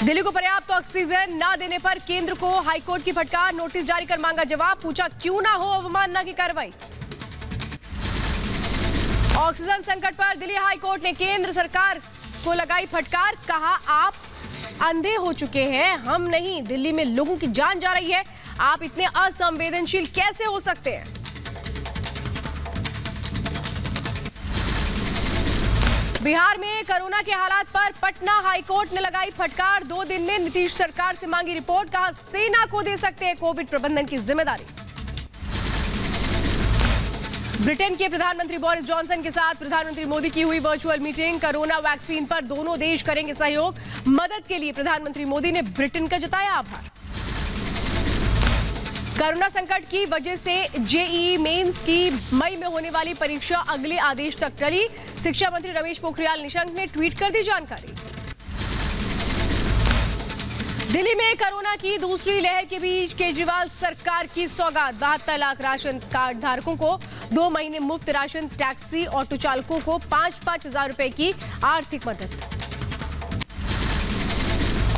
दिल्ली को पर्याप्त ऑक्सीजन न देने पर केंद्र को हाईकोर्ट की फटकार, नोटिस जारी कर मांगा जवाब, पूछा क्यों ना हो अवमानना की कार्रवाई। ऑक्सीजन संकट पर दिल्ली हाईकोर्ट ने केंद्र सरकार को लगाई फटकार, कहा आप अंधे हो चुके हैं, हम नहीं, दिल्ली में लोगों की जान जा रही है, आप इतने असंवेदनशील कैसे हो सकते हैं। बिहार में कोरोना के हालात पर पटना हाईकोर्ट ने लगाई फटकार, 2 दिन में नीतीश सरकार से मांगी रिपोर्ट, कहा सेना को दे सकते हैं कोविड प्रबंधन की जिम्मेदारी। ब्रिटेन के प्रधानमंत्री बोरिस जॉनसन के साथ प्रधानमंत्री मोदी की हुई वर्चुअल मीटिंग, कोरोना वैक्सीन पर दोनों देश करेंगे सहयोग, मदद के लिए प्रधानमंत्री मोदी ने ब्रिटेन का जताया आभार। कोरोना संकट की वजह से जेईई मेंस की मई में होने वाली परीक्षा अगले आदेश तक टली, शिक्षा मंत्री रमेश पोखरियाल निशंक ने ट्वीट कर दी जानकारी। दिल्ली में कोरोना की दूसरी लहर के बीच केजरीवाल सरकार की सौगात, 72 लाख राशन कार्ड धारकों को 2 महीने मुफ्त राशन, टैक्सी ऑटो चालकों को 5-5 हजार रुपए की आर्थिक मदद।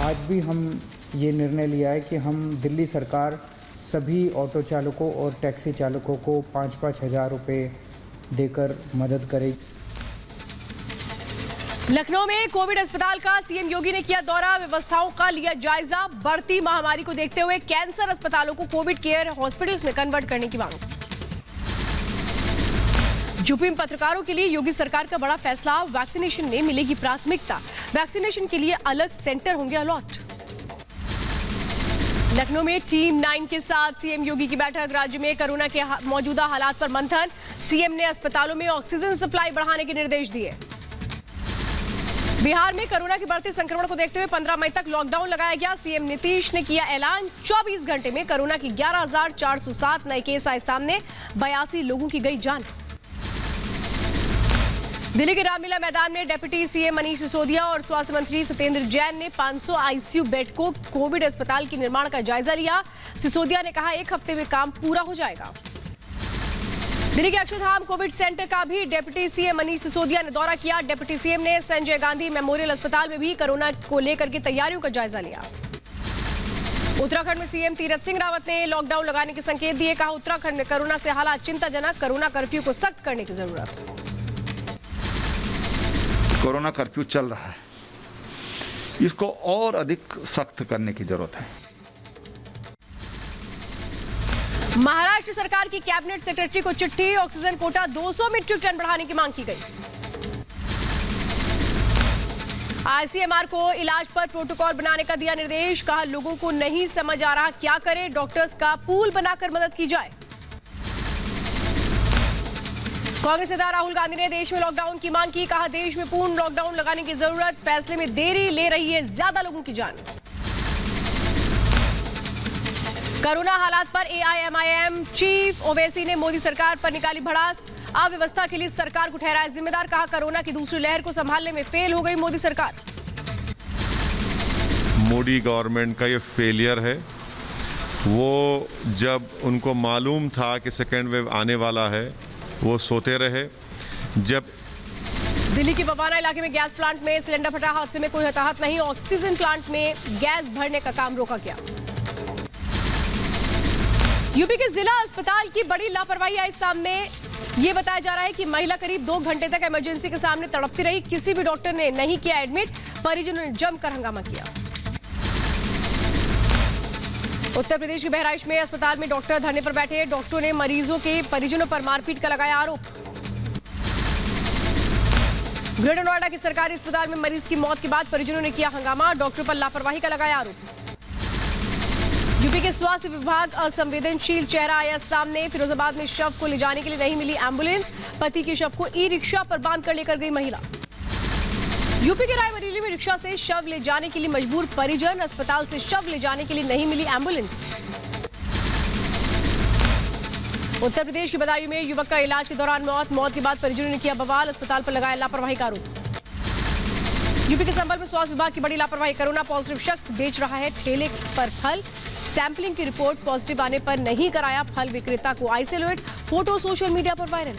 आज भी हम ये निर्णय लिया है कि हम दिल्ली सरकार सभी ऑटो चालकों और टैक्सी चालकों को 5-5 हजार रुपए देकर मदद करेगी। लखनऊ में कोविड अस्पताल का सीएम योगी ने किया दौरा, व्यवस्थाओं का लिया जायजा, बढ़ती महामारी को देखते हुए कैंसर अस्पतालों को कोविड केयर हॉस्पिटल्स में कन्वर्ट करने की मांग। यूपी में पत्रकारों के लिए योगी सरकार का बड़ा फैसला, वैक्सीनेशन में मिलेगी प्राथमिकता, वैक्सीनेशन के लिए अलग सेंटर होंगे अलॉट। लखनऊ में टीम 9 के साथ सीएम योगी की बैठक, राज्य में कोरोना के मौजूदा हालात पर मंथन, सीएम ने अस्पतालों में ऑक्सीजन सप्लाई बढ़ाने के निर्देश दिए। बिहार में कोरोना के बढ़ते संक्रमण को देखते हुए 15 मई तक लॉकडाउन लगाया गया, सीएम नीतीश ने किया ऐलान, 24 घंटे में कोरोना की 11,407 नए केस आए सामने, 82 लोगों की गई जान। दिल्ली के रामलीला मैदान में डिप्टी सीएम मनीष सिसोदिया और स्वास्थ्य मंत्री सत्येंद्र जैन ने 500 आईसीयू बेड को कोविड अस्पताल के निर्माण का जायजा लिया, सिसोदिया ने कहा 1 हफ्ते में काम पूरा हो जाएगा। दिल्ली के अक्षरधाम कोविड सेंटर का भी डिप्टी सीएम मनीष सिसोदिया ने दौरा किया, डिप्टी सीएम ने संजय गांधी मेमोरियल अस्पताल में भी कोरोना को लेकर के तैयारियों का जायजा लिया। उत्तराखंड में सीएम तीरथ सिंह रावत ने लॉकडाउन लगाने के संकेत दिए, कहा उत्तराखंड में कोरोना से हालात चिंताजनक, कोरोना कर्फ्यू को सख्त करने की जरूरत। कोरोना कर्फ्यू चल रहा है, इसको और अधिक सख्त करने की जरूरत है। महाराष्ट्र सरकार की कैबिनेट सेक्रेटरी को चिट्ठी, ऑक्सीजन कोटा 200 मीट्रिक टन बढ़ाने की मांग की गई। आईसीएमआर को इलाज पर प्रोटोकॉल बनाने का दिया निर्देश, कहा लोगों को नहीं समझ आ रहा क्या करें, डॉक्टर्स का पूल बनाकर मदद की जाए। कांग्रेस नेता राहुल गांधी ने देश में लॉकडाउन की मांग की, कहा देश में पूर्ण लॉकडाउन लगाने की जरूरत, फैसले में देरी ले रही है ज्यादा लोगों की जान। कोरोना हालात पर एआईएमआईएम चीफ ओवैसी ने मोदी सरकार पर निकाली भड़ास, अव्यवस्था के लिए सरकार को ठहराया जिम्मेदार, कहा कोरोना की दूसरी लहर को संभालने में फेल हो गई मोदी सरकार। मोदी गवर्नमेंट का ये फेलियर है, वो जब उनको मालूम था कि सेकेंड वेव आने वाला है वो सोते रहे। जब दिल्ली के बवाना इलाके में गैस प्लांट में सिलेंडर फटा, हादसे में कोई हताहत नहीं, ऑक्सीजन प्लांट में गैस भरने का काम रोका गया। यूपी के जिला अस्पताल की बड़ी लापरवाही आई सामने, ये बताया जा रहा है कि महिला करीब 2 घंटे तक इमरजेंसी के सामने तड़पती रही, किसी भी डॉक्टर ने नहीं किया एडमिट, परिजनों ने जमकर हंगामा किया। उत्तर प्रदेश के बहराइच में अस्पताल में डॉक्टर धरने पर बैठे, डॉक्टरों ने मरीजों के परिजनों पर मारपीट का लगाया आरोप। ग्रेटर नोएडा के सरकारी अस्पताल में मरीज की मौत के बाद परिजनों ने किया हंगामा, डॉक्टर पर लापरवाही का लगाया आरोप। यूपी के स्वास्थ्य विभाग असंवेदनशील चेहरा आया सामने, फिरोजाबाद में शव को ले जाने के लिए नहीं मिली एम्बुलेंस, पति के शव को ई रिक्शा पर बांधकर लेकर गई महिला। यूपी के रायबरेली में रिक्शा से शव ले जाने के लिए मजबूर परिजन, अस्पताल से शव ले जाने के लिए नहीं मिली एम्बुलेंस। उत्तर प्रदेश के बदायूं में युवक का इलाज के दौरान मौत के बाद परिजनों ने किया बवाल, अस्पताल पर लगाया लापरवाही का आरोप। यूपी के संभल में स्वास्थ्य विभाग की बड़ी लापरवाही, कोरोना पॉजिटिव शख्स बेच रहा है ठेले पर फल, सैंपलिंग की रिपोर्ट पॉजिटिव आने पर नहीं कराया फल विक्रेता को आइसोलेट, फोटो सोशल मीडिया पर वायरल।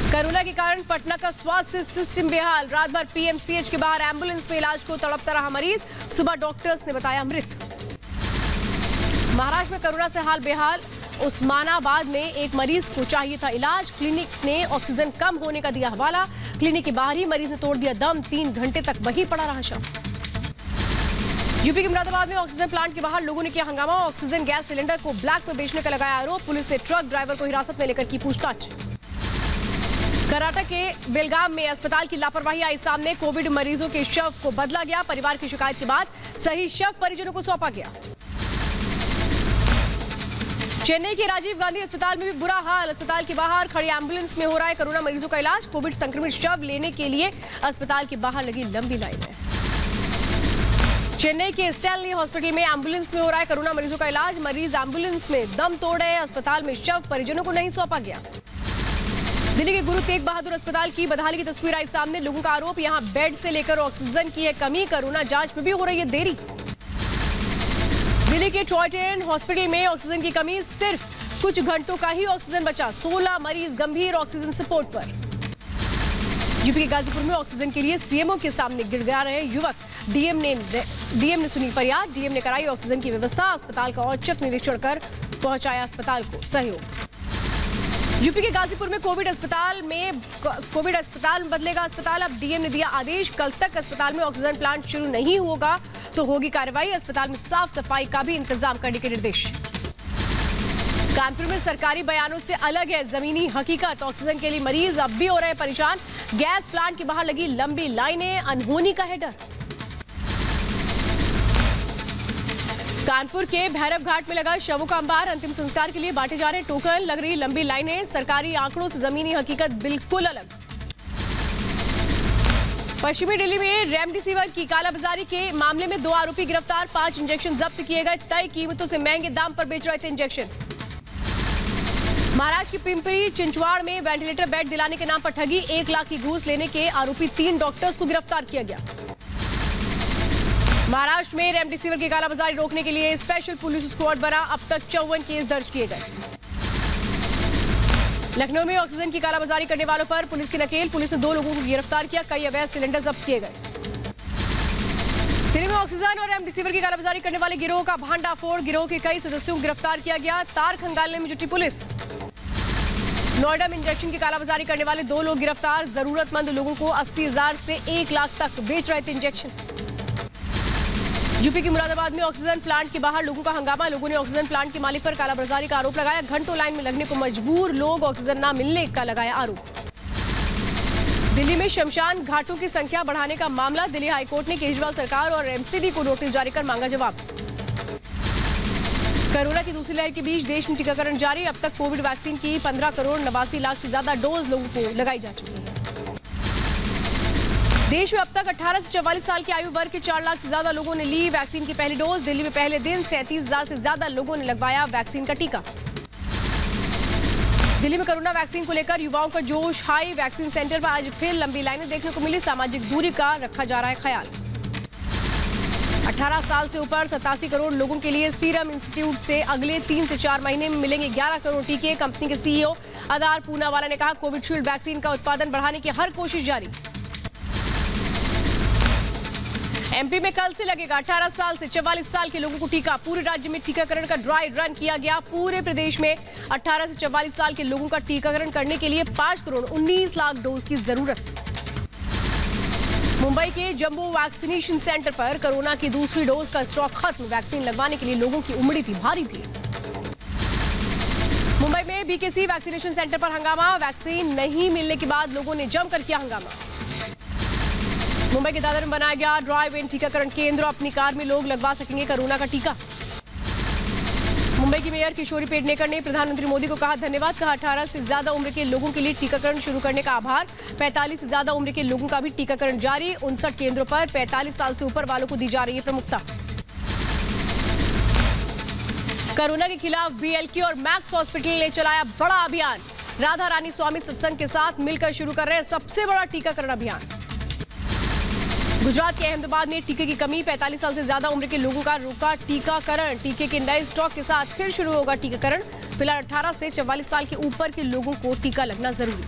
कोरोना के कारण पटना का स्वास्थ्य सिस्टम बेहाल। रात भर पीएमसीएच के बाहर एम्बुलेंस में इलाज को तड़पता रहा मरीज, सुबह डॉक्टर्स ने बताया मृत। महाराष्ट्र में कोरोना से हाल बेहाल। उस्मानाबाद में एक मरीज को चाहिए था इलाज, क्लिनिक ने ऑक्सीजन कम होने का दिया हवाला। क्लिनिक के बाहर ही मरीज ने तोड़ दिया दम, 3 घंटे तक वहीं पड़ा रहा शव। यूपी के मुरादाबाद में ऑक्सीजन प्लांट के बाहर लोगों ने किया हंगामा। ऑक्सीजन गैस सिलेंडर को ब्लैक में बेचने का लगाया आरोप। पुलिस ने ट्रक ड्राइवर को हिरासत में लेकर की पूछताछ। कर्नाटक के बेलगाम में अस्पताल की लापरवाही आई सामने। कोविड मरीजों के शव को बदला गया। परिवार की शिकायत के बाद सही शव परिजनों को सौंपा गया। चेन्नई के राजीव गांधी अस्पताल में भी बुरा हाल। अस्पताल के बाहर खड़ी एम्बुलेंस में हो रहा है कोरोना मरीजों का इलाज। कोविड संक्रमित शव लेने के लिए अस्पताल के बाहर लगी लंबी लाइन है। चेन्नई के स्टैनली हॉस्पिटल में एम्बुलेंस में हो रहा है कोरोना मरीजों का इलाज। मरीज एम्बुलेंस में दम तोड़ रहे हैं। अस्पताल में शव परिजनों को नहीं सौंपा गया। दिल्ली के गुरु तेग बहादुर अस्पताल की बदहाली की तस्वीर आई सामने। लोगों का आरोप, यहां बेड से लेकर ऑक्सीजन की है कमी। कोरोना जांच में भी हो रही है देरी। दिल्ली के ट्रॉयटन हॉस्पिटल में ऑक्सीजन की कमी, सिर्फ कुछ घंटों का ही ऑक्सीजन बचा। 16 मरीज गंभीर ऑक्सीजन सपोर्ट पर। यूपी के गाजीपुर में ऑक्सीजन के लिए सीएमओ के सामने गिड़गिड़ा रहे युवक। डीएम ने सुनी फरियाद। डीएम ने कराई ऑक्सीजन की व्यवस्था। अस्पताल का औचक निरीक्षण कर पहुंचाया अस्पताल को सहयोग। यूपी के गाजीपुर में कोविड अस्पताल में बदलेगा अस्पताल। अब डीएम ने दिया आदेश, कल तक अस्पताल में ऑक्सीजन प्लांट शुरू नहीं होगा तो होगी कार्रवाई। अस्पताल में साफ सफाई का भी इंतजाम करने के निर्देश। कानपुर में सरकारी बयानों से अलग है जमीनी हकीकत। ऑक्सीजन के लिए मरीज अब भी हो रहे परेशान। गैस प्लांट के बाहर लगी लंबी लाइनें, अनहोनी का है डर। कानपुर के भैरव घाट में लगा शवों का अंबार। अंतिम संस्कार के लिए बांटे जा रहे टोकन, लग रही लंबी लाइनें। सरकारी आंकड़ों से जमीनी हकीकत बिल्कुल अलग। पश्चिमी दिल्ली में रेमडेसिविर की कालाबाजारी के मामले में 2 आरोपी गिरफ्तार। 5 इंजेक्शन जब्त किए गए। तय कीमतों से महंगे दाम पर बेच रहे थे इंजेक्शन। महाराष्ट्र के पिंपरी चिंचवाड़ में वेंटिलेटर बेड दिलाने के नाम पर ठगी। 1 लाख की घूस लेने के आरोपी 3 डॉक्टर्स को गिरफ्तार किया गया। महाराष्ट्र में रेमडेसिविर की कालाबाजारी रोकने के लिए स्पेशल पुलिस स्क्वाड बना। अब तक 54 केस दर्ज किए गए। लखनऊ में ऑक्सीजन की कालाबाजारी करने वालों पर पुलिस की नकेल। पुलिस ने 2 लोगों को गिरफ्तार किया। कई अवैध सिलेंडर जब्त किए गए। दिल्ली में ऑक्सीजन और रेमडेसिविर की कालाबाजारी करने वाले गिरोह का भांडाफोड़। गिरोह के कई सदस्यों को गिरफ्तार किया गया। तार खंगालने में जुटी पुलिस। नोएडा में इंजेक्शन की कालाबाजारी करने वाले 2 लोग गिरफ्तार। जरूरतमंद लोगों को 80,000 से 1 लाख तक बेच रहे थे इंजेक्शन। यूपी के मुरादाबाद में ऑक्सीजन प्लांट के बाहर लोगों का हंगामा। लोगों ने ऑक्सीजन प्लांट के मालिक पर कालाबाजारी का आरोप लगाया। घंटों लाइन में लगने को मजबूर लोग, ऑक्सीजन न मिलने का लगाया आरोप। दिल्ली में शमशान घाटों की संख्या बढ़ाने का मामला। दिल्ली हाईकोर्ट ने केजरीवाल सरकार और एमसीडी को नोटिस जारी कर मांगा जवाब। कोरोना की दूसरी लहर के बीच देश में टीकाकरण जारी। अब तक कोविड वैक्सीन की 15 करोड़ 89 लाख से ज्यादा डोज लोगों को लगाई जा चुकी है। देश में अब तक 18 से 44 साल की आयु वर्ग के 4 लाख से ज्यादा लोगों ने ली वैक्सीन की पहली डोज। दिल्ली में पहले दिन 37,000 से ज्यादा लोगों ने लगवाया वैक्सीन का टीका। दिल्ली में कोरोना वैक्सीन को लेकर युवाओं का जोश हाई। वैक्सीन सेंटर पर आज फिर लंबी लाइनें देखने को मिली। सामाजिक दूरी का रखा जा रहा है ख्याल। 18 साल से ऊपर 87 करोड़ लोगों के लिए सीरम इंस्टीट्यूट से अगले 3 से 4 महीने में मिलेंगे 11 करोड़ टीके। कंपनी के सीईओ आधार पूनावाला ने कहा, कोविशील्ड वैक्सीन का उत्पादन बढ़ाने की हर कोशिश जारी। एमपी में कल से लगेगा 18 साल से 44 साल के लोगों को टीका। पूरे राज्य में टीकाकरण का ड्राई रन किया गया। पूरे प्रदेश में 18 से 44 साल के लोगों का टीकाकरण करने के लिए 5 करोड़ 19 लाख डोज की जरूरत। मुंबई के जंबो वैक्सीनेशन सेंटर पर कोरोना की दूसरी डोज का स्टॉक खत्म। वैक्सीन लगवाने के लिए लोगों की उमड़ी थी भारी भीड़। मुंबई में बीकेसी वैक्सीनेशन सेंटर पर हंगामा। वैक्सीन नहीं मिलने के बाद लोगों ने जमकर किया हंगामा। मुंबई के दादर में बनाया गया ड्राइव इन टीकाकरण केंद्र। अपनी कार में लोग लगवा सकेंगे कोरोना का टीका। मुंबई की मेयर किशोरी पेडनेकर ने प्रधानमंत्री मोदी को कहा धन्यवाद। कहा 18 से ज्यादा उम्र के लोगों के लिए टीकाकरण शुरू करने का आभार। 45 से ज्यादा उम्र के लोगों का भी टीकाकरण जारी। 59 केंद्रों पर 45 साल से ऊपर वालों को दी जा रही है प्रमुखता। कोरोना के खिलाफ बीएलके और मैक्स हॉस्पिटल ने चलाया बड़ा अभियान। राधा रानी स्वामी सत्संग के साथ मिलकर शुरू कर रहे हैं सबसे बड़ा टीकाकरण अभियान। गुजरात के अहमदाबाद में टीके की कमी। 45 साल से ज्यादा उम्र के लोगों का रुका टीकाकरण। टीके के नए स्टॉक के साथ फिर शुरू होगा टीकाकरण। फिलहाल 18 से 44 साल के ऊपर के लोगों को टीका लगना जरूरी।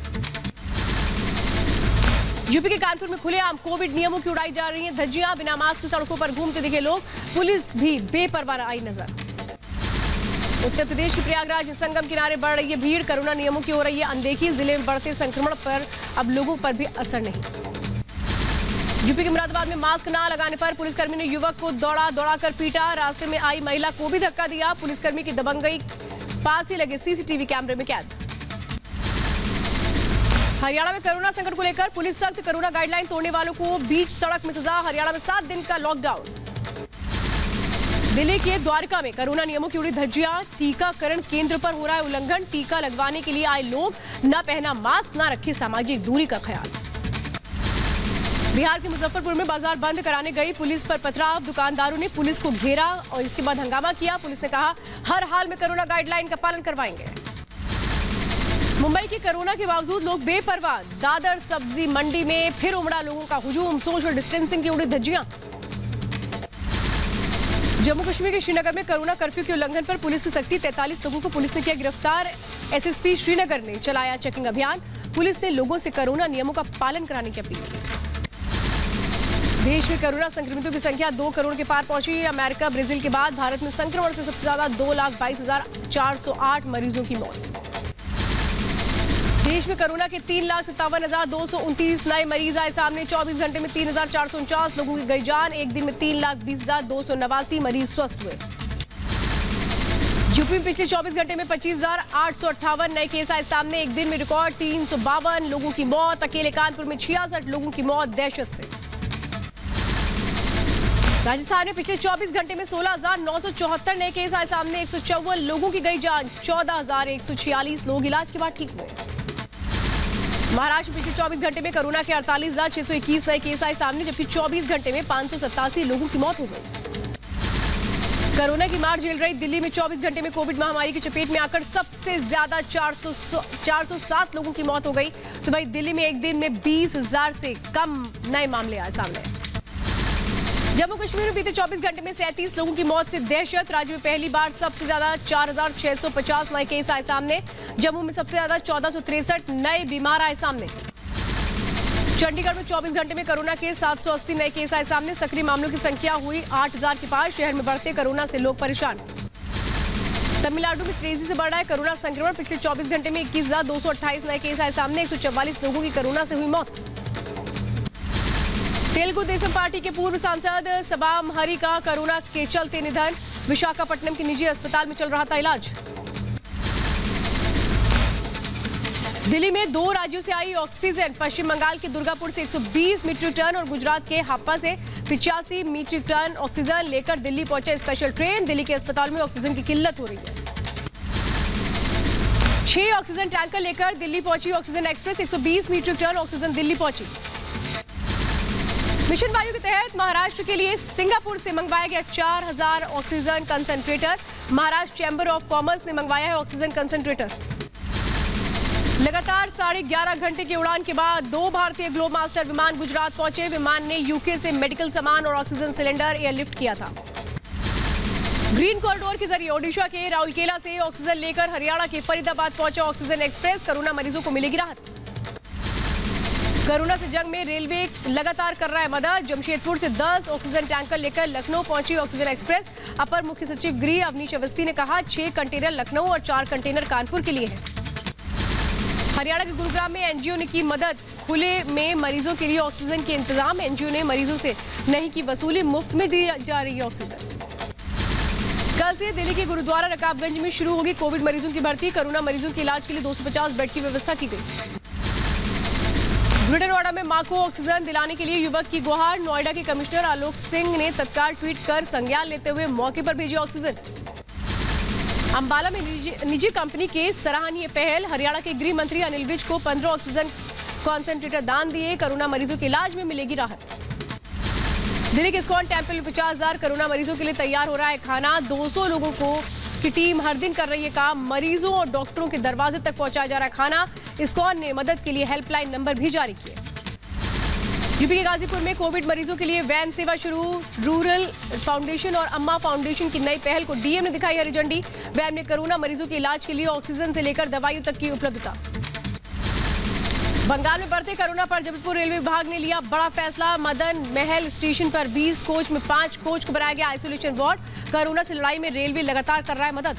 यूपी के कानपुर में खुलेआम कोविड नियमों की उड़ाई जा रही हैं धज्जियां। बिना मास्क सड़कों पर घूमते दिखे लोग, पुलिस भी बेपरवाह आई नजर। उत्तर प्रदेश के प्रयागराज में संगम किनारे बढ़ रही है भीड़, कोरोना नियमों की हो रही है अनदेखी। जिले में बढ़ते संक्रमण पर अब लोगों पर भी असर नहीं। यूपी के मुरादाबाद में मास्क ना लगाने पर पुलिसकर्मी ने युवक को दौड़ा कर पीटा। रास्ते में आई महिला को भी धक्का दिया। पुलिसकर्मी की दबंगई पास ही लगे सीसीटीवी कैमरे में कैद। हरियाणा में कोरोना संकट को लेकर पुलिस सख्त, कोरोना गाइडलाइन तोड़ने वालों को बीच सड़क में सजा। हरियाणा में 7 दिन का लॉकडाउन। दिल्ली के द्वारका में कोरोना नियमों की उड़ी धज्जियां। टीकाकरण केंद्र पर हो रहा है उल्लंघन। टीका लगवाने के लिए आए लोग न पहना मास्क, न रखे सामाजिक दूरी का ख्याल। बिहार के मुजफ्फरपुर में बाजार बंद कराने गई पुलिस पर पथराव। दुकानदारों ने पुलिस को घेरा और इसके बाद हंगामा किया। पुलिस ने कहा हर हाल में कोरोना गाइडलाइन का पालन करवाएंगे। मुंबई के कोरोना के बावजूद लोग बेपरवाह। दादर सब्जी मंडी में फिर उमड़ा लोगों का हुजूम। सोशल डिस्टेंसिंग की उड़ी धज्जियां। जम्मू कश्मीर के श्रीनगर में कोरोना कर्फ्यू के उल्लंघन पर पुलिस की सख्ती। 43 लोगों को पुलिस ने किया गिरफ्तार। एसएसपी श्रीनगर ने चलाया चेकिंग अभियान। पुलिस ने लोगों से कोरोना नियमों का पालन कराने की अपील की। देश में कोरोना संक्रमितों की संख्या 2 करोड़ के पार पहुंची। अमेरिका, ब्राजील के बाद भारत में संक्रमण से सबसे ज्यादा 2,22,408 मरीजों की मौत। देश में कोरोना के 3,57,229 नए मरीज आए सामने। 24 घंटे में 3,449 लोगों की गई जान। एक दिन में 3,20,289 मरीज स्वस्थ हुए। यूपी में पिछले 24 घंटे में 25,858 नए केस आए सामने। एक दिन में रिकॉर्ड 352 लोगों की मौत। अकेले कानपुर में 66 लोगों की मौत दहशत से। राजस्थान में पिछले 24 घंटे में 16,974 नए केस आए सामने। 154 लोगों की गई जान। 14,146 लोग इलाज के बाद ठीक हुए। महाराष्ट्र में पिछले 24 घंटे में कोरोना के 48,621 नए केस आए सामने, जबकि 24 घंटे में 587 लोगों की मौत हो गई। कोरोना की मार झेल रही दिल्ली में 24 घंटे में कोविड महामारी की चपेट में आकर सबसे ज्यादा 407 लोगों की मौत हो गई। तो भाई दिल्ली में एक दिन में 20,000 से कम नए मामले आए सामने। जम्मू कश्मीर में बीते 24 घंटे में 37 लोगों की मौत से दहशत। राज्य में पहली बार सबसे ज्यादा 4,650 नए केस आए सामने। जम्मू में सबसे ज्यादा 1,463 नए बीमार आए सामने। चंडीगढ़ में 24 घंटे में कोरोना के 780 नए केस आए सामने। सक्रिय मामलों की संख्या हुई 8,000 के पार। शहर में बढ़ते कोरोना से लोग परेशान। तमिलनाडु में तेजी से बढ़ रहा है कोरोना संक्रमण। पिछले 24 घंटे में 21,228 नए केस आए सामने। 144 लोगों की कोरोना से हुई मौत। तेलुगु देशम पार्टी के पूर्व सांसद सबाम हरि का कोरोना के चलते निधन। विशाखापट्टनम के निजी अस्पताल में चल रहा था इलाज। दिल्ली में 2 राज्यों से आई ऑक्सीजन। पश्चिम बंगाल के दुर्गापुर से 120 मीट्रिक टन और गुजरात के हापा से 85 मीट्रिक टन ऑक्सीजन लेकर दिल्ली पहुंचे स्पेशल ट्रेन। दिल्ली के अस्पताल में ऑक्सीजन की किल्लत हो रही है। 6 ऑक्सीजन टैंकर लेकर दिल्ली पहुंची oxygen express. 120 metric ton oxygen Delhi पहुंची। मिशन वायु के तहत महाराष्ट्र के लिए सिंगापुर से मंगवाया गया 4,000 oxygen concentrator. Maharashtra chamber of commerce ने मंगवाया है ऑक्सीजन कंसंट्रेटर। लगातार 11.5 घंटे की उड़ान के बाद 2 भारतीय ग्लोब मास्टर विमान गुजरात पहुंचे। विमान ने यूके से मेडिकल सामान और ऑक्सीजन सिलेंडर एयरलिफ्ट किया था। ग्रीन कॉरिडोर के जरिए ओडिशा के राउरकेला से ऑक्सीजन लेकर हरियाणा के फरीदाबाद पहुंचा ऑक्सीजन एक्सप्रेस। कोरोना मरीजों को मिलेगी राहत। कोरोना से जंग में रेलवे लगातार कर रहा है मदद। जमशेदपुर से 10 ऑक्सीजन टैंकर लेकर लखनऊ पहुंची ऑक्सीजन एक्सप्रेस। अपर मुख्य सचिव गृह अवनीश अवस्थी ने कहा 6 कंटेनर लखनऊ और 4 कंटेनर कानपुर के लिए है। हरियाणा के गुरुग्राम में एनजीओ ने की मदद। खुले में मरीजों के लिए ऑक्सीजन के इंतजाम। एनजीओ ने मरीजों से नहीं की वसूली, मुफ्त में दी जा रही है ऑक्सीजन। कल से दिल्ली के गुरुद्वारा रकाबगंज में शुरू होगी कोविड मरीजों की भर्ती। कोरोना मरीजों के इलाज के लिए 250 बेड की व्यवस्था की गई। ग्रेटर नोएडा में मां को ऑक्सीजन दिलाने के लिए युवक की गुहार। नोएडा के कमिश्नर आलोक सिंह ने तत्काल ट्वीट कर संज्ञान लेते हुए मौके पर भेजी ऑक्सीजन। अंबाला में निजी कंपनी के सराहनीय पहल। हरियाणा के गृह मंत्री अनिल विज को 15 ऑक्सीजन कॉन्सेंट्रेटर दान दिए। कोरोना मरीजों के इलाज में मिलेगी राहत। दिल्ली के इस्कॉन टेम्पल में 50,000 कोरोना मरीजों के लिए तैयार हो रहा है खाना। 200 लोगों की टीम हर दिन कर रही है काम। मरीजों और डॉक्टरों के दरवाजे तक पहुंचाया जा रहा है खाना। इस्कॉन ने मदद के लिए हेल्पलाइन नंबर भी जारी किए। यूपी के गाजीपुर में कोविड मरीजों के लिए वैन सेवा शुरू। रूरल फाउंडेशन और अम्मा फाउंडेशन की नई पहल को डीएम ने दिखाई हरी झंडी। वैन में कोरोना मरीजों के इलाज के लिए ऑक्सीजन से लेकर दवाइयों तक की उपलब्धता। बंगाल में बढ़ते कोरोना पर जबलपुर रेलवे विभाग ने लिया बड़ा फैसला। मदन महल स्टेशन पर 20 कोच में 5 कोच को बनाया गया आइसोलेशन वार्ड। कोरोना से लड़ाई में रेलवे लगातार कर रहा है मदद।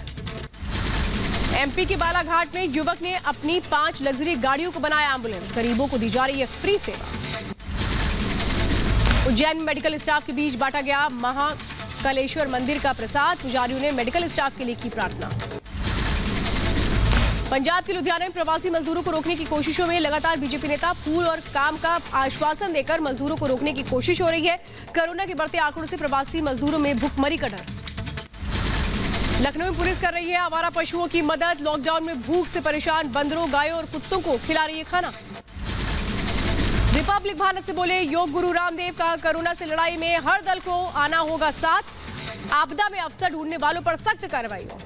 एमपी के बालाघाट में युवक ने अपनी 5 लग्जरी गाड़ियों को बनाया एम्बुलेंस। गरीबों को दी जा रही है फ्री सेवा। उज्जैन में मेडिकल स्टाफ के बीच बांटा गया महाकालेश्वर मंदिर का प्रसाद। पुजारियों ने मेडिकल स्टाफ के लिए की प्रार्थना। पंजाब के लुधियाना में प्रवासी मजदूरों को रोकने की कोशिशों में लगातार बीजेपी नेता फूल और काम का आश्वासन देकर मजदूरों को रोकने की कोशिश हो रही है। कोरोना के बढ़ते आंकड़ों से प्रवासी मजदूरों में भुखमरी का डर। लखनऊ में पुलिस कर रही है आवारा पशुओं की मदद। लॉकडाउन में भूख से परेशान बंदरों, गायों और कुत्तों को खिला रही है खाना। रिपब्लिक भारत से बोले योग गुरु रामदेव का कोरोना से लड़ाई में हर दल को आना होगा साथ। आपदा में अफसर ढूंढने वालों पर सख्त कार्रवाई हो।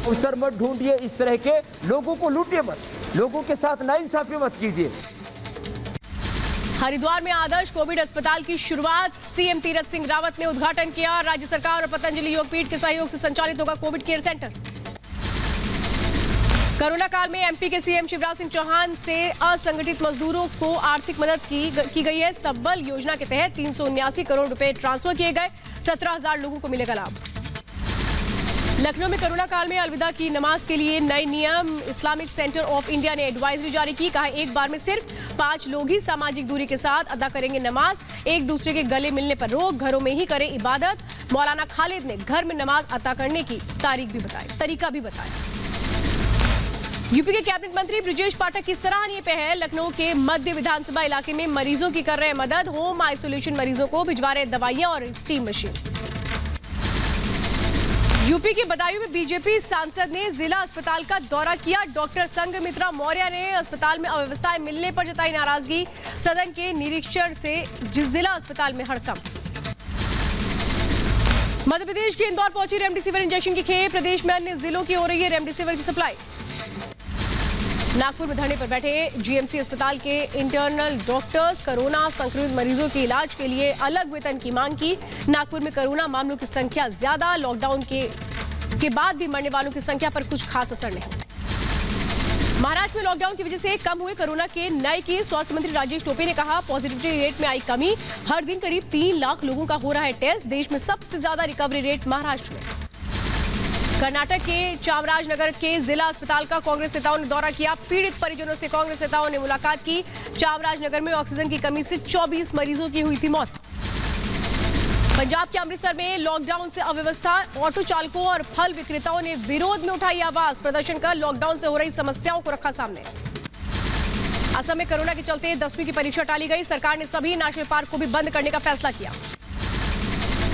अवसर मत ढूंढिए, इस तरह के लोगों को लूटिए मत, लोगों के साथ नाइंसाफी मत कीजिए। हरिद्वार में आदर्श कोविड अस्पताल की शुरुआत। सीएम तीरथ सिंह रावत ने उद्घाटन किया। राज्य सरकार और पतंजलि योगपीठ के सहयोग से संचालित होगा कोविड केयर सेंटर। कोरोना काल में एमपी के सीएम शिवराज सिंह चौहान से असंगठित मजदूरों को आर्थिक मदद की गई है। संबल योजना के तहत 379 करोड़ रुपए ट्रांसफर किए गए। 17,000 लोगों को मिलेगा लाभ। लखनऊ में कोरोना काल में अलविदा की नमाज के लिए नए नियम। इस्लामिक सेंटर ऑफ इंडिया ने एडवाइजरी जारी की। कहा एक बार में सिर्फ 5 लोग ही सामाजिक दूरी के साथ अदा करेंगे नमाज। एक दूसरे के गले मिलने पर रोक, घरों में ही करें इबादत। मौलाना खालिद ने घर में नमाज अदा करने की तरीका भी बताया। यूपी के कैबिनेट मंत्री ब्रजेश पाठक की सराहनीय पहल। लखनऊ के मध्य विधानसभा इलाके में मरीजों की कर रहे मदद। होम आइसोलेशन मरीजों को भिजवा रहे दवाइयां और स्टीम मशीन। यूपी के बदायूं में बीजेपी सांसद ने जिला अस्पताल का दौरा किया। डॉक्टर संघमित्रा मौर्य ने अस्पताल में अव्यवस्थाएं मिलने पर जताई नाराजगी। सदन के निरीक्षण से जिला अस्पताल में हड़कंप। मध्य प्रदेश के इंदौर पहुंची रेमडेसिविर इंजेक्शन की खेप। प्रदेश में अन्य जिलों की हो रही है रेमडेसिविर की सप्लाई। नागपुर में धरने पर बैठे जीएमसी अस्पताल के इंटरनल डॉक्टर्स। कोरोना संक्रमित मरीजों के इलाज के लिए अलग वेतन की मांग की। नागपुर में कोरोना मामलों की संख्या ज्यादा। लॉकडाउन के बाद भी मरने वालों की संख्या पर कुछ खास असर नहीं। महाराष्ट्र में लॉकडाउन की वजह से कम हुए कोरोना के नए केस। स्वास्थ्य मंत्री राजेश टोपे ने कहा पॉजिटिविटी रेट में आई कमी। हर दिन करीब 3 लाख लोगों का हो रहा है टेस्ट। देश में सबसे ज्यादा रिकवरी रेट महाराष्ट्र में। कर्नाटक के चामराजनगर के जिला अस्पताल का कांग्रेस नेताओं ने दौरा किया। पीड़ित परिजनों से कांग्रेस नेताओं ने मुलाकात की। चामराजनगर में ऑक्सीजन की कमी से 24 मरीजों की हुई थी मौत। पंजाब के अमृतसर में लॉकडाउन से अव्यवस्था। ऑटो चालकों और फल विक्रेताओं ने विरोध में उठाई आवाज। प्रदर्शन कर लॉकडाउन से हो रही समस्याओं को रखा सामने। असम में कोरोना के चलते 10वीं की परीक्षा टाली गई। सरकार ने सभी नेशनल पार्क को भी बंद करने का फैसला किया।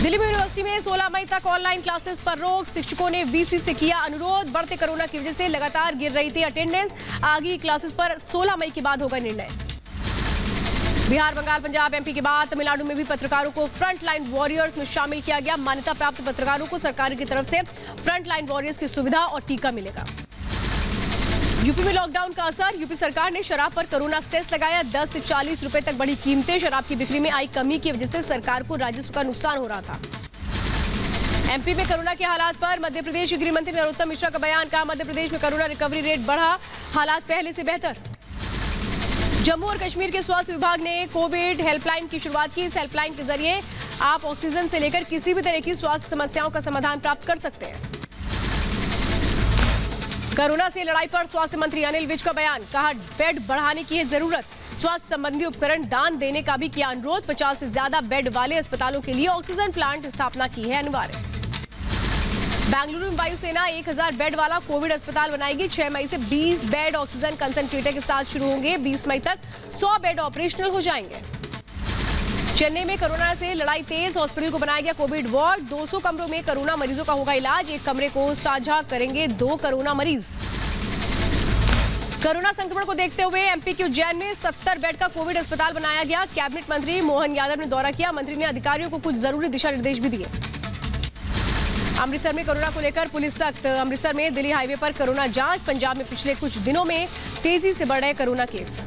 दिल्ली में यूनिवर्सिटी में 16 मई तक ऑनलाइन क्लासेस पर रोक। शिक्षकों ने वीसी से किया अनुरोध। बढ़ते कोरोना की वजह से लगातार गिर रही थी अटेंडेंस। आगे क्लासेस पर 16 मई के बाद होगा निर्णय। बिहार, बंगाल, पंजाब, एमपी के बाद तमिलनाडु में भी पत्रकारों को फ्रंट लाइन वॉरियर्स में शामिल किया गया। मान्यता प्राप्त पत्रकारों को सरकार की तरफ से फ्रंट लाइन वॉरियर्स की सुविधा और टीका मिलेगा। यूपी में लॉकडाउन का असर। यूपी सरकार ने शराब पर कोरोना सेस लगाया। 10 से 40 रुपए तक बढ़ी कीमतें। शराब की बिक्री में आई कमी की वजह से सरकार को राजस्व का नुकसान हो रहा था। एमपी में कोरोना के हालात पर मध्य प्रदेश के गृह मंत्री नरोत्तम मिश्रा का बयान। कहा मध्य प्रदेश में कोरोना रिकवरी रेट बढ़ा, हालात पहले से बेहतर। जम्मू और कश्मीर के स्वास्थ्य विभाग ने कोविड हेल्पलाइन की शुरुआत की। इस हेल्पलाइन के जरिए आप ऑक्सीजन से लेकर किसी भी तरह की स्वास्थ्य समस्याओं का समाधान प्राप्त कर सकते हैं। कोरोना से लड़ाई पर स्वास्थ्य मंत्री अनिल विज का बयान। कहा बेड बढ़ाने की है जरूरत। स्वास्थ्य संबंधी उपकरण दान देने का भी किया अनुरोध। 50 से ज्यादा बेड वाले अस्पतालों के लिए ऑक्सीजन प्लांट स्थापना की है अनिवार्य। बेंगलुरु में वायुसेना 1000 बेड वाला कोविड अस्पताल बनाएगी। 6 मई से 20 बेड ऑक्सीजन कंसंट्रेटर के साथ शुरू होंगे। 20 मई तक 100 बेड ऑपरेशनल हो जाएंगे। चेन्नई में कोरोना से लड़ाई तेज। हॉस्पिटल को बनाया गया कोविड वार्ड। 200 कमरों में कोरोना मरीजों का होगा इलाज। एक कमरे को साझा करेंगे 2 कोरोना मरीज। कोरोना संक्रमण को देखते हुए एमपी के उज्जैन में 70 बेड का कोविड अस्पताल बनाया गया। कैबिनेट मंत्री मोहन यादव ने दौरा किया। मंत्री ने अधिकारियों को कुछ जरूरी दिशा निर्देश भी दिए। अमृतसर में कोरोना को लेकर पुलिस सख्त। अमृतसर में दिल्ली हाईवे पर कोरोना जांच। पंजाब में पिछले कुछ दिनों में तेजी से बढ़ रहे कोरोना केस।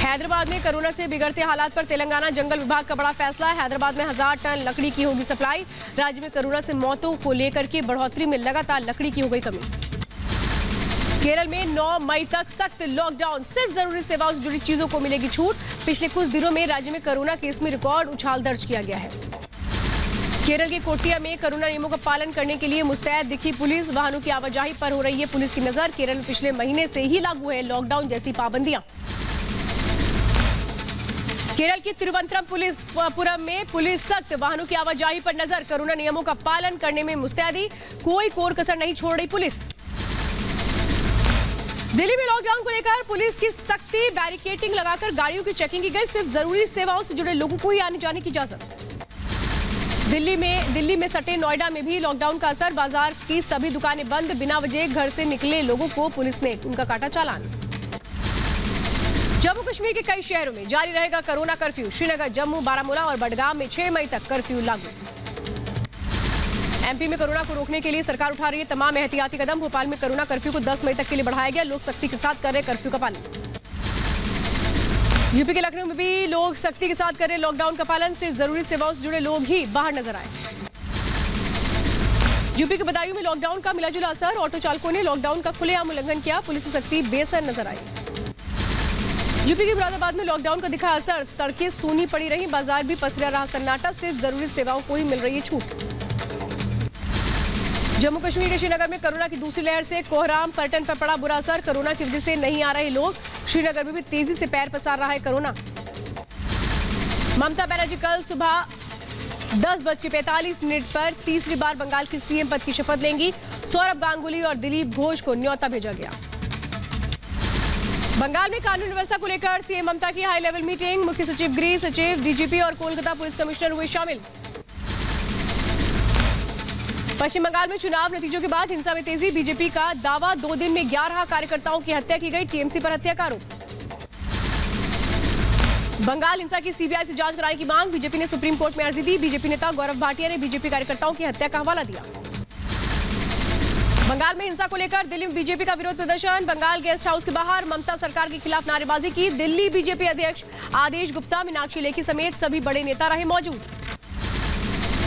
हैदराबाद में कोरोना से बिगड़ते हालात पर तेलंगाना जंगल विभाग का बड़ा फैसला। हैदराबाद में 1000 टन लकड़ी की होगी सप्लाई। राज्य में कोरोना से मौतों को लेकर के बढ़ोतरी में लगातार लकड़ी की हो गई कमी। केरल में 9 मई तक सख्त लॉकडाउन, सिर्फ जरूरी सेवाओं से जुड़ी चीजों को मिलेगी छूट। पिछले कुछ दिनों में राज्य में कोरोना केस में रिकॉर्ड उछाल दर्ज किया गया है। केरल के कोट्टिया में कोरोना नियमों का पालन करने के लिए मुस्तैद दिखी पुलिस। वाहनों की आवाजाही पर हो रही है पुलिस की नजर। केरल में पिछले महीने से ही लागू है लॉकडाउन जैसी पाबंदियां। केरल की तिरुवनंतपुरम में पुलिस सख्त, वाहनों की आवाजाही पर नजर, कोरोना नियमों का पालन करने में मुस्तैदी, कोई कोर कसर नहीं छोड़ रही पुलिस। दिल्ली में लॉकडाउन को लेकर पुलिस की सख्ती, बैरिकेडिंग लगाकर गाड़ियों की चेकिंग की गई। सिर्फ जरूरी सेवाओं से जुड़े लोगों को ही आने जाने की इजाजत। दिल्ली में सटे नोएडा में भी लॉकडाउन का असर, बाजार की सभी दुकानें बंद, बिना वजह घर से निकले लोगों को पुलिस ने उनका काटा चालान। जम्मू कश्मीर के कई शहरों में जारी रहेगा कोरोना कर्फ्यू। श्रीनगर, जम्मू, बारामूला और बडगाम में 6 मई तक कर्फ्यू लागू। एमपी में कोरोना को रोकने के लिए सरकार उठा रही है तमाम एहतियाती कदम। भोपाल में कोरोना कर्फ्यू को 10 मई तक के लिए बढ़ाया गया। लोग सख्ती के साथ कर रहे कर्फ्यू का पालन। यूपी के लखनऊ में भी लोग सख्ती के साथ कर रहे लॉकडाउन का पालन। सिर्फ जरूरी सेवाओं से जुड़े लोग ही बाहर नजर आए। यूपी के बदायूं में लॉकडाउन का मिलाजुला असर। ऑटो चालकों ने लॉकडाउन का खुलेआम उल्लंघन किया। पुलिस की सख्ती बेअसर नजर आई। यूपी के मुरादाबाद में लॉकडाउन का दिखा असर। सड़कें सूनी पड़ी रही, बाजार भी पसरा रहा सन्नाटा। सिर्फ जरूरी सेवाओं को ही मिल रही है छूट। जम्मू कश्मीर के श्रीनगर में कोरोना की दूसरी लहर से कोहराम, पर्यटन पर पड़ा बुरा असर। कोरोना की वजह से नहीं आ रहे लोग। श्रीनगर में भी तेजी से पैर पसार रहा है कोरोना। ममता बनर्जी कल सुबह 10:45 पर तीसरी बार बंगाल की सीएम पद की शपथ लेंगी। सौरभ गांगुली और दिलीप घोष को न्योता भेजा गया। बंगाल में कानून व्यवस्था को लेकर सीएम ममता की हाई लेवल मीटिंग। मुख्य सचिव, गृह सचिव, डीजीपी और कोलकाता पुलिस कमिश्नर हुए शामिल। पश्चिम बंगाल में चुनाव नतीजों के बाद हिंसा में तेजी। बीजेपी का दावा, 2 दिन में 11 कार्यकर्ताओं की हत्या की गई। टीएमसी पर हत्या का आरोप। बंगाल हिंसा की सीबीआई से जांच कराने की मांग। बीजेपी ने सुप्रीम कोर्ट में अर्जी दी। बीजेपी नेता गौरव भाटिया ने बीजेपी कार्यकर्ताओं की हत्या का हवाला दिया। बंगाल में हिंसा को लेकर दिल्ली में बीजेपी का विरोध प्रदर्शन। बंगाल गेस्ट हाउस के बाहर ममता सरकार के खिलाफ नारेबाजी की। दिल्ली बीजेपी अध्यक्ष आदेश गुप्ता, मीनाक्षी लेखी समेत सभी बड़े नेता रहे मौजूद।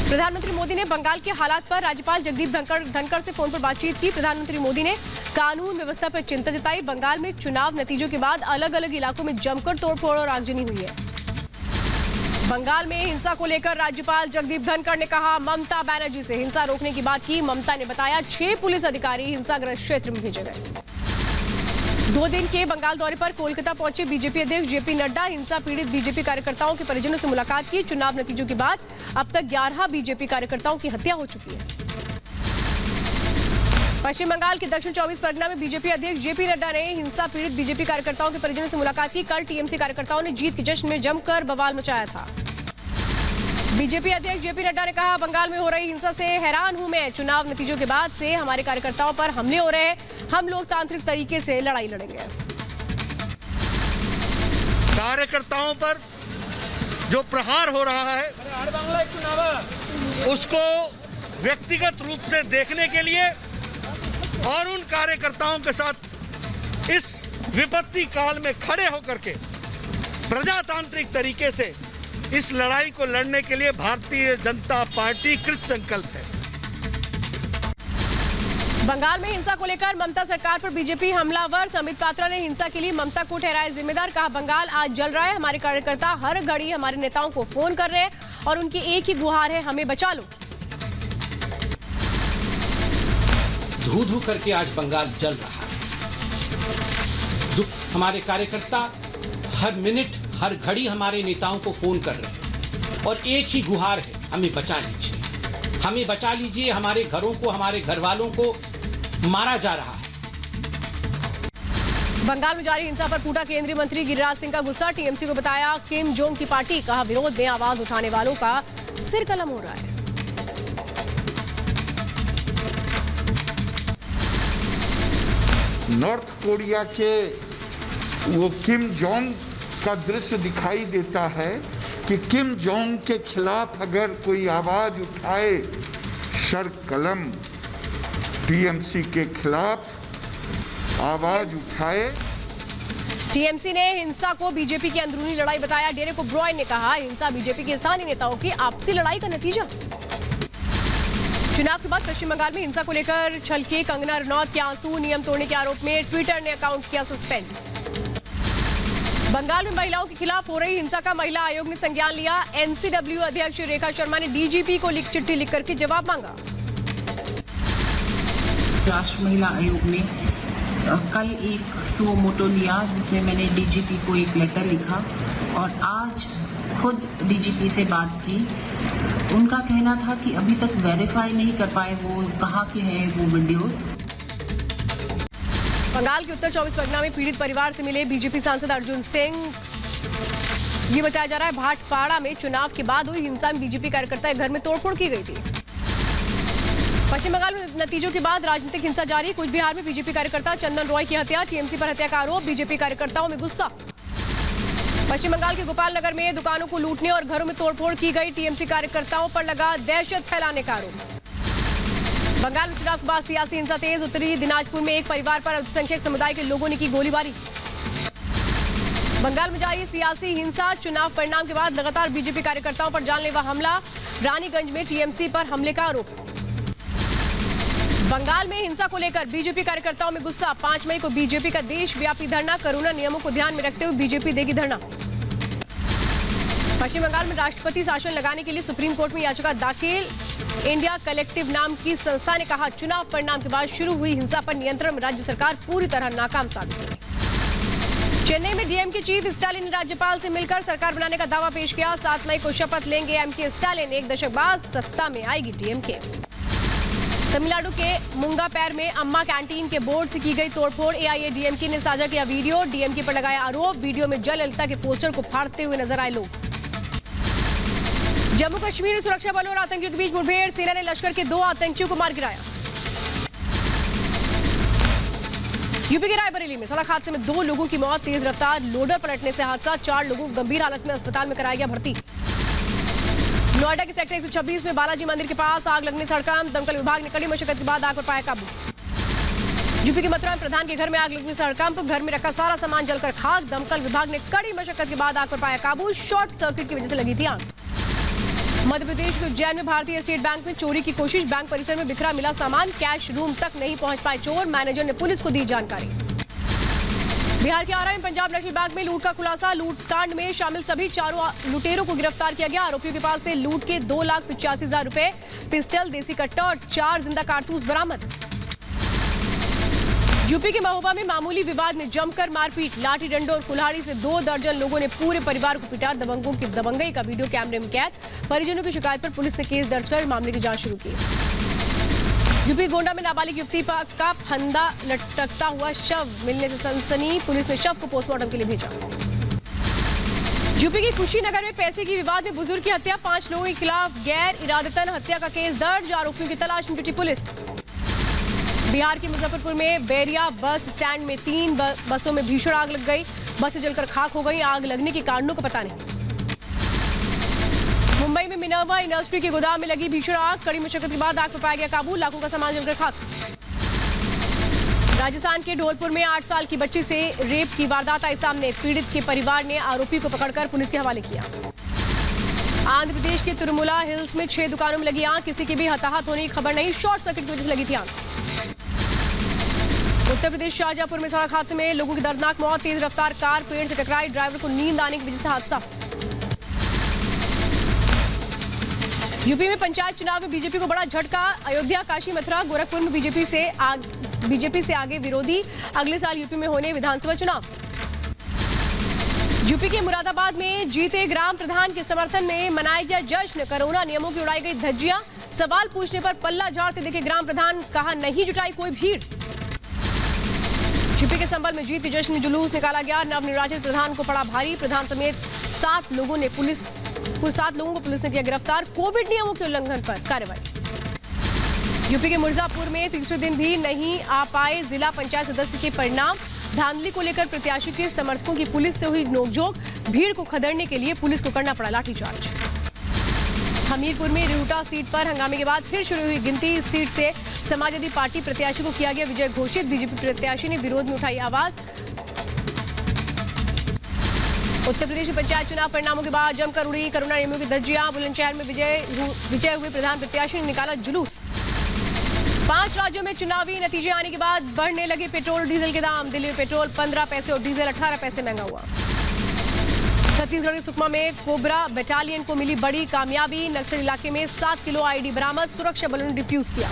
प्रधानमंत्री मोदी ने बंगाल के हालात पर राज्यपाल जगदीप धनखड़ से फोन पर बातचीत की। प्रधानमंत्री मोदी ने कानून व्यवस्था पर चिंता जताई। बंगाल में चुनाव नतीजों के बाद अलग अलग इलाकों में जमकर तोड़फोड़ और आगजनी हुई है। बंगाल में हिंसा को लेकर राज्यपाल जगदीप धनखड़ ने कहा, ममता बनर्जी से हिंसा रोकने की बात की। ममता ने बताया 6 पुलिस अधिकारी हिंसाग्रस्त क्षेत्र में भेजे गए। 2 दिन के बंगाल दौरे पर कोलकाता पहुंचे बीजेपी अध्यक्ष जेपी नड्डा। हिंसा पीड़ित बीजेपी कार्यकर्ताओं के परिजनों से मुलाकात की। चुनाव नतीजों के बाद अब तक 11 बीजेपी कार्यकर्ताओं की हत्या हो चुकी है। पश्चिम बंगाल के दक्षिण 24 परगना में बीजेपी अध्यक्ष जेपी नड्डा ने हिंसा पीड़ित बीजेपी कार्यकर्ताओं के परिजनों से मुलाकात की। कल टीएमसी कार्यकर्ताओं ने जीत के जश्न में जमकर बवाल मचाया था। बीजेपी अध्यक्ष जेपी नड्डा ने कहा, बंगाल में हो रही हिंसा से हैरान हूं मैं। चुनाव नतीजों के बाद से हमारे कार्यकर्ताओं पर हमले हो रहे हैं। हम लोकतांत्रिक तरीके से लड़ाई लड़ेंगे। कार्यकर्ताओं पर जो प्रहार हो रहा है उसको व्यक्तिगत रूप से देखने के लिए और उन कार्यकर्ताओं के साथ इस विपत्ति काल में खड़े होकर के प्रजातांत्रिक तरीके से इस लड़ाई को लड़ने के लिए भारतीय जनता पार्टी कृत संकल्प है। बंगाल में हिंसा को लेकर ममता सरकार पर बीजेपी हमलावर। संबित पात्रा ने हिंसा के लिए ममता को ठहराया जिम्मेदार। कहा, बंगाल आज जल रहा है। हमारे कार्यकर्ता हर घड़ी हमारे नेताओं को फोन कर रहे हैं और उनकी एक ही गुहार है, हमें बचा लो। धू धू करके आज बंगाल जल रहा है। हमारे कार्यकर्ता हर मिनट हर घड़ी हमारे नेताओं को फोन कर रहे हैं और एक ही गुहार है, हमें बचा लीजिए, हमें बचा लीजिए। हमारे घरों को, हमारे घर वालों को मारा जा रहा है। बंगाल में जारी हिंसा पर फूटा केंद्रीय मंत्री गिरिराज सिंह का गुस्सा। टीएमसी को बताया किम जोंग की पार्टी। कहा, विरोध में आवाज उठाने वालों का सिर कलम हो रहा है। नॉर्थ कोरिया के वो किम जोंग का दृश्य दिखाई देता है कि किम जोंग के खिलाफ अगर कोई आवाज उठाए, सर कलम टीएमसी के खिलाफ आवाज उठाए। टीएमसी ने हिंसा को बीजेपी की अंदरूनी लड़ाई बताया। डेरेक ओब्रायन ने कहा, हिंसा बीजेपी के स्थानीय नेताओं की आपसी लड़ाई का नतीजा। चुनाव के बाद पश्चिम बंगाल में हिंसा को लेकर छलके कंगना रनौत के आंसू, नियम तोड़ने के आरोप में ट्विटर ने अकाउंट किया सस्पेंड। बंगाल में महिलाओं के खिलाफ हो रही हिंसा का महिला आयोग ने संज्ञान लिया। एनसीडब्ल्यू अध्यक्ष रेखा शर्मा ने डीजीपी को चिट्ठी लिख करके जवाब मांगा। राष्ट्रीय महिला आयोग ने कल एक सुओ मोटो लिया जिसमें मैंने डीजीपी को एक लेटर लिखा और आज खुद डीजीपी से बात की। उनका कहना था कि अभी तक वेरीफाई नहीं कर पाए वो कहाँ के हैं वो वीडियोस। बंगाल के उत्तर 24 परगना में पीड़ित परिवार से मिले बीजेपी सांसद अर्जुन सिंह। ये बताया जा रहा है भाटपाड़ा में चुनाव के बाद हुई हिंसा में बीजेपी कार्यकर्ता के घर में तोड़फोड़ की गई थी। पश्चिम बंगाल में नतीजों के बाद राजनीतिक हिंसा जारी। कुछ बिहार में बीजेपी कार्यकर्ता चंदन रॉय की हत्या, टीएमसी पर हत्या का आरोप, बीजेपी कार्यकर्ताओं में गुस्सा। पश्चिम बंगाल के गोपाल नगर में दुकानों को लूटने और घरों में तोड़फोड़ की गई, टीएमसी कार्यकर्ताओं पर लगा दहशत फैलाने का आरोप। बंगाल में चुनाव के बाद सियासी हिंसा तेज। उत्तरी दिनाजपुर में एक परिवार पर अल्पसंख्यक समुदाय के लोगों ने की गोलीबारी। बंगाल में जारी सियासी हिंसा, चुनाव परिणाम के बाद लगातार बीजेपी कार्यकर्ताओं पर जानलेवा हमला, रानीगंज में टीएमसी पर हमले का आरोप। बंगाल में हिंसा को लेकर बीजेपी कार्यकर्ताओं में गुस्सा। 5 मई को बीजेपी का देशव्यापी धरना, कोरोना नियमों को ध्यान में रखते हुए बीजेपी देगी धरना। पश्चिम बंगाल में राष्ट्रपति शासन लगाने के लिए सुप्रीम कोर्ट में याचिका दाखिल। इंडिया कलेक्टिव नाम की संस्था ने कहा चुनाव परिणाम के बाद शुरू हुई हिंसा पर नियंत्रण में राज्य सरकार पूरी तरह नाकाम साबित हुई। चेन्नई में डीएम के चीफ स्टालिन ने राज्यपाल से मिलकर सरकार बनाने का दावा पेश किया। 7 मई को शपथ लेंगे एमके स्टालिन, 1 दशक बाद सत्ता में आएगी डीएमके। तमिलनाडु के मुंगापैर में अम्मा कैंटीन के बोर्ड से की गई तोड़फोड़, एआईएडीएमके ने साझा किया वीडियो, डीएमके पर लगाया आरोप। वीडियो में जयललिता के पोस्टर को फाड़ते हुए नजर आए लोग। जम्मू कश्मीर में सुरक्षा बलों और आतंकियों के बीच मुठभेड़, सेना ने लश्कर के 2 आतंकियों को मार गिराया। यूपी के रायबरेली में सड़क हादसे में 2 लोगों की मौत, तेज रफ्तार लोडर पलटने से हादसा, 4 लोगों को गंभीर हालत में अस्पताल में कराया गया भर्ती। नोएडा के सेक्टर 126 में बालाजी मंदिर के पास आग लगने से हड़कंप, दमकल विभाग ने कड़ी मशक्कत के बाद आग पर पाया काबू। यूपी के मथुरा में प्रधान के घर में आग लगने से हड़कंप, घर में रखा सारा सामान जलकर खाक, दमकल विभाग ने कड़ी मशक्कत के बाद आग पर पाया काबू। शॉर्ट सर्किट की वजह से लगी थी आग। मध्य प्रदेश के उज्जैन में भारतीय स्टेट बैंक में चोरी की कोशिश, बैंक परिसर में बिखरा मिला सामान, कैश रूम तक नहीं पहुंच पाए चोर, मैनेजर ने पुलिस को दी जानकारी। बिहार के आरा में पंजाब नेशनल बैंक में लूट का खुलासा, लूटकांड में शामिल सभी 4 लुटेरों को गिरफ्तार किया गया। आरोपियों के पास से लूट के 2,85,000 रुपए, पिस्टल, देसी कट्टा और 4 जिंदा कारतूस बरामद। यूपी के महोबा में मामूली विवाद में जमकर मारपीट, लाठी डंडों और कुल्हाड़ी से 2 दर्जन लोगों ने पूरे परिवार को पिटा। दबंगों की दबंगई का वीडियो कैमरे में कैद। परिजनों की शिकायत पर पुलिस ने केस दर्ज कर मामले की जांच शुरू की। यूपी गोंडा में नाबालिग युवती का फंदा लटकता हुआ शव मिलने से सनसनी, पुलिस ने शव को पोस्टमार्टम के लिए भेजा। यूपी के कुशीनगर में पैसे की विवाद में बुजुर्ग की हत्या, 5 लोगों के खिलाफ गैर इरादतन हत्या का केस दर्ज, आरोपियों की तलाश में जुटी पुलिस। बिहार के मुजफ्फरपुर में बैरिया बस स्टैंड में 3 बसों में भीषण आग लग गई, बसें जलकर खाक हो गई, आग लगने के कारणों का पता नहीं। मुंबई में मिनर्वा इंडस्ट्री के गोदाम में लगी भीषण आग, कड़ी मुशक्कत के बाद आग पर पाया गया काबू, लाखों का सामान जलकर खाक। राजस्थान के ढोलपुर में 8 साल की बच्ची से रेप की वारदात आई सामने, पीड़ित के परिवार ने आरोपी को पकड़कर पुलिस के हवाले किया। आंध्र प्रदेश के तिरुमला हिल्स में 6 दुकानों में लगी आग, किसी की भी हताहत होने की खबर नहीं, शॉर्ट सर्किट की वजह से लगी थी आग। उत्तर प्रदेश शाहजहांपुर में सड़क हादसे में लोगों की दर्दनाक मौत, तेज रफ्तार कार पेड़ से टकराई, ड्राइवर को नींद आने की वजह से हादसा। यूपी में पंचायत चुनाव में बीजेपी को बड़ा झटका, अयोध्या, काशी, मथुरा, गोरखपुर में बीजेपी से आगे विरोधी, अगले साल यूपी में होने विधानसभा चुनाव। यूपी के मुरादाबाद में जीते ग्राम प्रधान के समर्थन में मनाया गया जश्न, कोरोना नियमों की उड़ाई गई धज्जियां, सवाल पूछने पर पल्ला झाड़ते दिखे ग्राम प्रधान, कहा नहीं जुटाई कोई भीड़। यूपी के संबल में जीत के जश्न में जुलूस निकाला गया, नवनिर्वाचित प्रधान को पड़ा भारी, प्रधान समेत 7 लोगों को पुलिस ने किया गिरफ्तार, कोविड नियमों के उल्लंघन पर कार्रवाई। यूपी के मिर्जापुर में तीसरे दिन भी नहीं आ पाए जिला पंचायत सदस्य के परिणाम, धांधली को लेकर प्रत्याशी के समर्थकों की पुलिस से हुई नोकझोंक, भीड़ को खदेड़ने के लिए पुलिस को करना पड़ा लाठीचार्ज। हमीरपुर में रिहुटा सीट पर हंगामे के बाद फिर शुरू हुई गिनती, इस सीट से समाजवादी पार्टी प्रत्याशी को किया गया विजय घोषित, बीजेपी प्रत्याशी ने विरोध में उठाई आवाज। उत्तर प्रदेश में पंचायत चुनाव परिणामों के बाद जमकर उड़ी कोरोना नियमों की धज्जियां, बुलंदशहर में विजय हुए प्रधान प्रत्याशी ने निकाला जुलूस। 5 राज्यों में चुनावी नतीजे आने के बाद बढ़ने लगे पेट्रोल डीजल के दाम। दिल्ली में पेट्रोल 15 पैसे और डीजल 18 पैसे महंगा हुआ। छत्तीसगढ़ के सुकमा में कोबरा बटालियन को मिली बड़ी कामयाबी। नक्सल इलाके में 7 किलो आईडी बरामद, सुरक्षा बलों ने डिफ्यूज किया।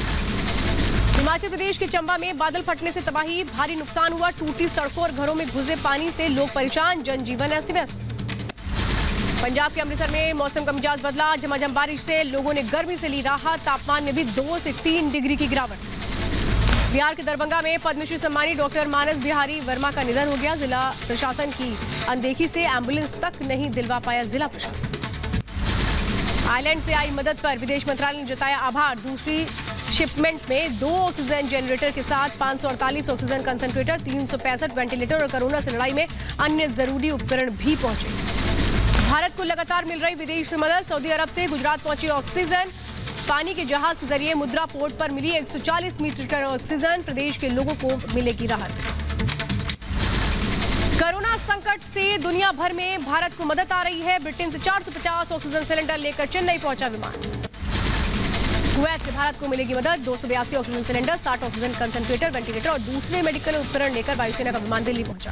हिमाचल प्रदेश के चंबा में बादल फटने से तबाही, भारी नुकसान हुआ। टूटी सड़कों और घरों में घुसे पानी से लोग परेशान, जनजीवन अस्त व्यस्त। पंजाब के अमृतसर में मौसम का मिजाज बदला, झमाझम बारिश से लोगों ने गर्मी से ली राहत। तापमान में भी 2 से 3 डिग्री की गिरावट। बिहार के दरभंगा में पद्मश्री सम्मानित डॉक्टर मानस बिहारी वर्मा का निधन हो गया। जिला प्रशासन की अनदेखी से एम्बुलेंस तक नहीं दिलवा पाया जिला प्रशासन। आइलैंड से आई मदद पर विदेश मंत्रालय ने जताया आभार। दूसरी शिपमेंट में 2 ऑक्सीजन जनरेटर के साथ 548 ऑक्सीजन कंसंट्रेटर, 365 वेंटिलेटर और कोरोना से लड़ाई में अन्य जरूरी उपकरण भी पहुंचे। भारत को लगातार मिल रही विदेश मदद। सऊदी अरब से गुजरात पहुंची ऑक्सीजन। पानी के जहाज के जरिए मुद्रा पोर्ट पर मिली 140 मीट्रिक टन ऑक्सीजन। प्रदेश के लोगों को मिलेगी राहत। कोरोना संकट से दुनिया भर में भारत को मदद आ रही है। ब्रिटेन से 450 ऑक्सीजन सिलेंडर लेकर चेन्नई पहुंचा विमान। कुवैत से भारत को मिलेगी मदद। 282 oxygen cylinder, 60 oxygen concentrator, ventilator और दूसरे मेडिकल उपकरण लेकर वायुसेना का विमान दिल्ली पहुंचा।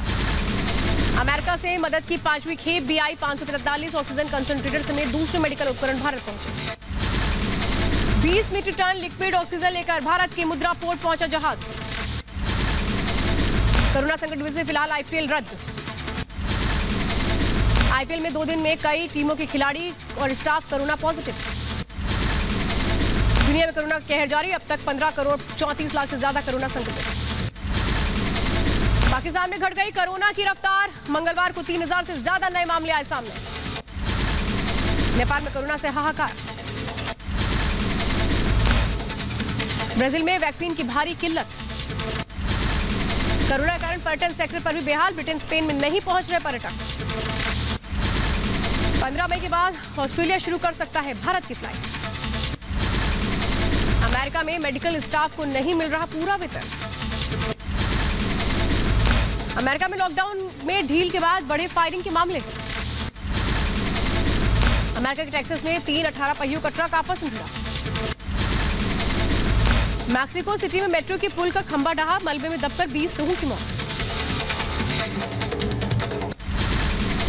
अमेरिका से मदद की 5वीं खेप भी आई। 545 ऑक्सीजन कंसंट्रेटर समेत दूसरे मेडिकल उपकरण भारत पहुंचे। 20 मीट्रिक टन लिक्विड ऑक्सीजन लेकर भारत के मुद्रा पोर्ट पहुंचा जहाज। कोरोना संकट की वजह से फिलहाल आईपीएल रद्द। आईपीएल में 2 दिन में कई टीमों के खिलाड़ी और स्टाफ कोरोना पॉजिटिव। दुनिया में कोरोना कहर जारी, अब तक 15 करोड़ 34 लाख से ज्यादा कोरोना संक्रमित। पाकिस्तान में घट गई कोरोना की रफ्तार। मंगलवार को 3000 से ज्यादा नए मामले आए सामने। नेपाल में कोरोना से हाहाकार। ब्राजील में वैक्सीन की भारी किल्लत। कोरोना के कारण पर्यटन सेक्टर पर भी बेहाल। ब्रिटेन स्पेन में नहीं पहुंच रहे पर्यटक। 15 मई के बाद ऑस्ट्रेलिया शुरू कर सकता है भारत की फ्लाइट। अमेरिका में मेडिकल स्टाफ को नहीं मिल रहा पूरा वेतन। अमेरिका में लॉकडाउन में ढील के बाद बढ़े फायरिंग के मामले। अमेरिका के टेक्सास में 3 18 पहियों का ट्रक आपस में भिड़ा। मैक्सिको सिटी में मेट्रो के पुल का खंभा ढहा, मलबे में दबकर 20 लोगों की मौत।